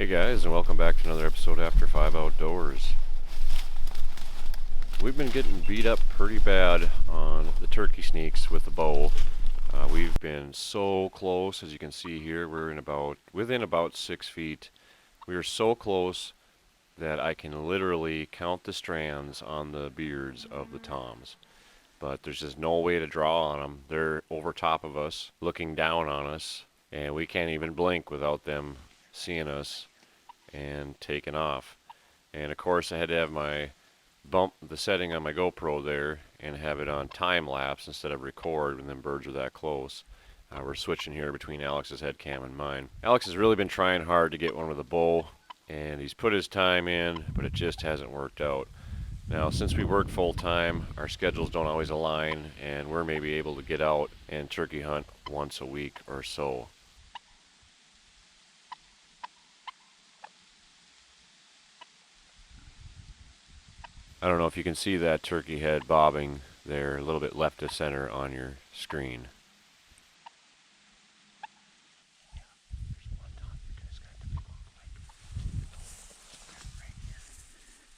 Hey guys, and welcome back to another episode After 5 Outdoors. We've been getting beat up pretty bad on the turkey sneaks with the bow. We've been so close, as you can see here. We're within about 6 feet. We are so close that I can literally count the strands on the beards of the toms. But there's just no way to draw on them. They're over top of us, looking down on us, and we can't even blink without them seeing us and taking off. And of course I had to have the setting on my GoPro there and have it on time lapse instead of record when them birds are that close. We're switching here between Alex's head cam and mine. Alex has really been trying hard to get one with a bow, and he's put his time in, but it just hasn't worked out. Now, since we work full time, our schedules don't always align, and we're maybe able to get out and turkey hunt once a week or so. I don't know if you can see that turkey head bobbing there a little bit left of center on your screen.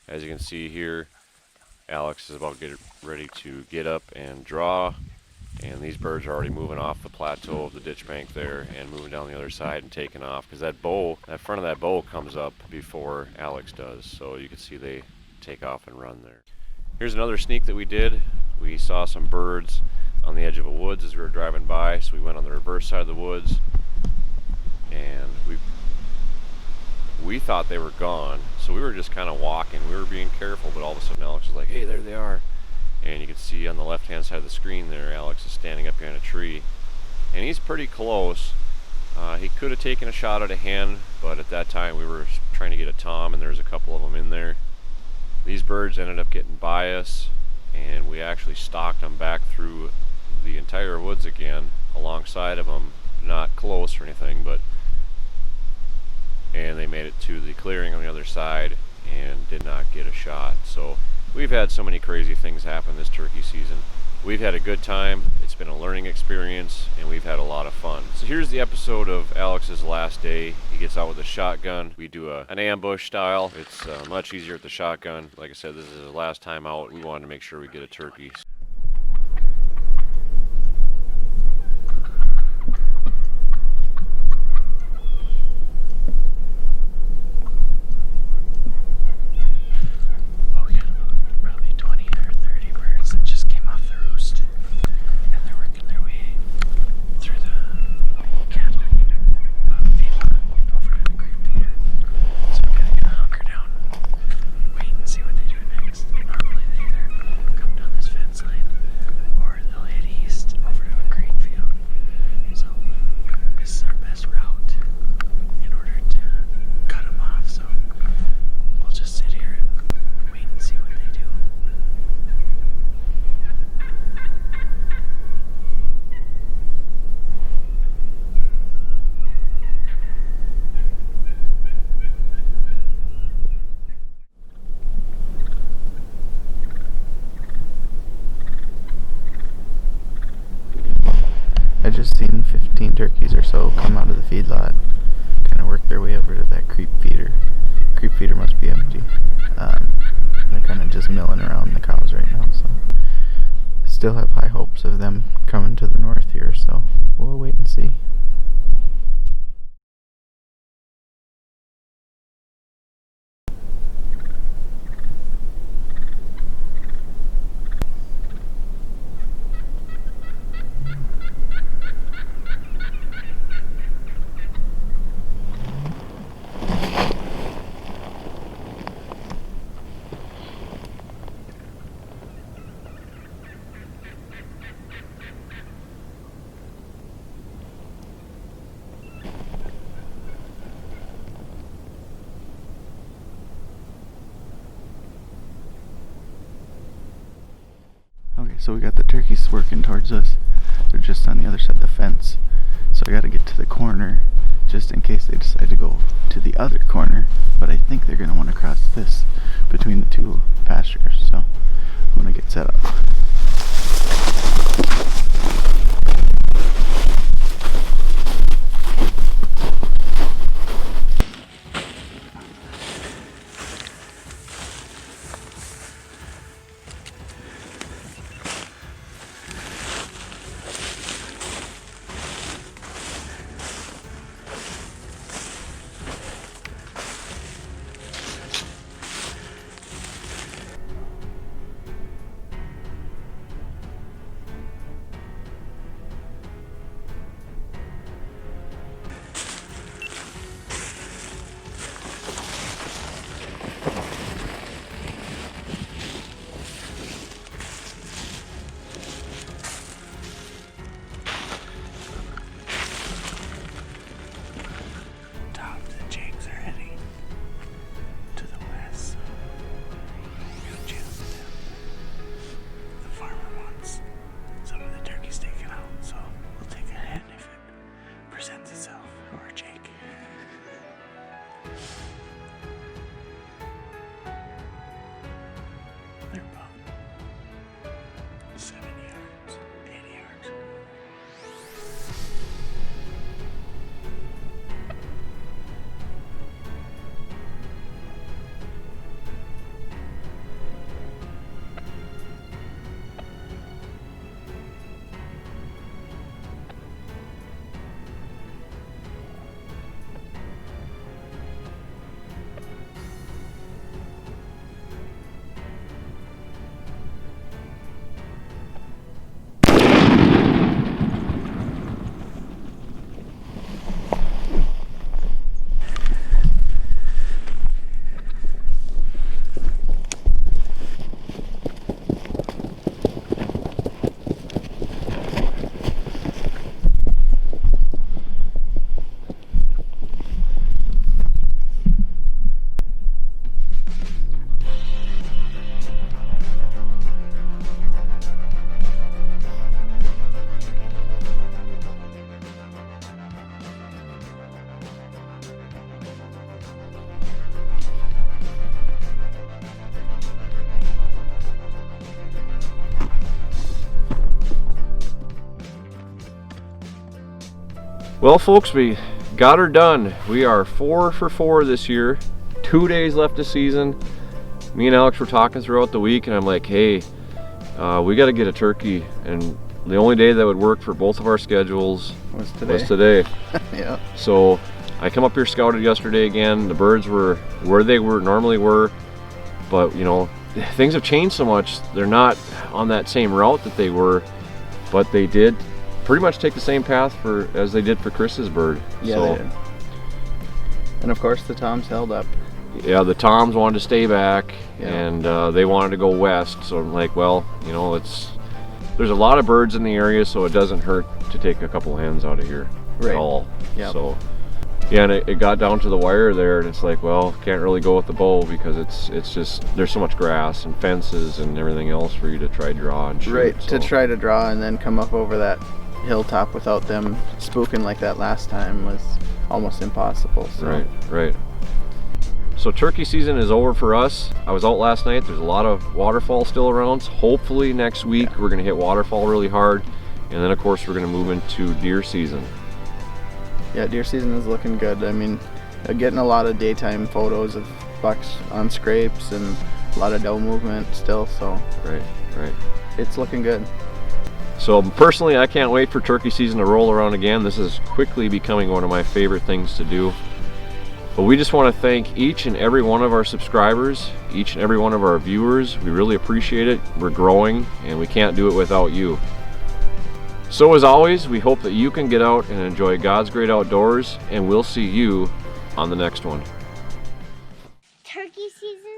As you can see here, Alex is about to get ready to get up and draw, and these birds are already moving off the plateau of the ditch bank there and moving down the other side and taking off, because that front of that bow comes up before Alex does, so you can see they take off and run there. Here's another sneak that we did. We saw some birds on the edge of a woods as we were driving by, so we went on the reverse side of the woods, and we thought they were gone, so we were just kind of walking. We were being careful, but all of a sudden Alex was like, hey, there they are. And you can see on the left hand side of the screen there, Alex is standing up behind a tree, and he's pretty close. He could have taken a shot at a hen, but at that time we were trying to get a tom, and there was a couple of them in there. These birds ended up getting by us, and we actually stalked them back through the entire woods again alongside of them, not close or anything, and they made it to the clearing on the other side and did not get a shot. So we've had so many crazy things happen this turkey season. We've had a good time. It's been a learning experience, and we've had a lot of fun. So here's the episode of Alex's last day. He gets out with a shotgun. We do an ambush style. It's much easier with the shotgun. Like I said, this is his last time out. We wanted to make sure we get a turkey. I just seen 15 turkeys or so come out of the feedlot, kind of work their way over to that creep feeder. Creep feeder must be empty. They're kind of just milling around the cows right now, so still have high hopes of them coming to the north here, so we'll wait and see. Okay, so we got the turkeys working towards us. They're just on the other side of the fence. So I gotta get to the corner just in case they decide to go to the other corner. But I think they're gonna want to cross this between the two pastures. So I'm gonna get set up. Well, folks, we got her done. We are 4 for 4 this year. 2 days left of season. Me and Alex were talking throughout the week, and I'm like, hey, we got to get a turkey. And the only day that would work for both of our schedules Was today. was today. Yeah. So I come up here, scouted yesterday again. The birds were where they normally were, but you know, things have changed so much. They're not on that same route that they were, but they did pretty much take the same path as they did for Chris's bird. Yeah, So, they did. And of course the toms held up. yeah, the toms wanted to stay back, Yeah. and they wanted to go west. So I'm like, well, you know, there's a lot of birds in the area, so it doesn't hurt to take a couple hens out of here Right. at all. Yep. So yeah, and it got down to the wire there, and it's like, well, can't really go with the bow because it's just there's so much grass and fences and everything else for you to try draw and shoot. Right, so. to try to draw and then come up over that hilltop without them spooking like that last time was almost impossible. So. Right. So turkey season is over for us. I was out last night. There's a lot of waterfall still around. So hopefully next week we're gonna hit waterfall really hard, and then of course we're gonna move into deer season. Yeah, deer season is looking good. I mean, getting a lot of daytime photos of bucks on scrapes and a lot of doe movement still, so Right. it's looking good. So personally, I can't wait for turkey season to roll around again. This is quickly becoming one of my favorite things to do. But we just want to thank each and every one of our subscribers, each and every one of our viewers. We really appreciate it. We're growing, and we can't do it without you. So as always, we hope that you can get out and enjoy God's great outdoors, and we'll see you on the next one. Turkey season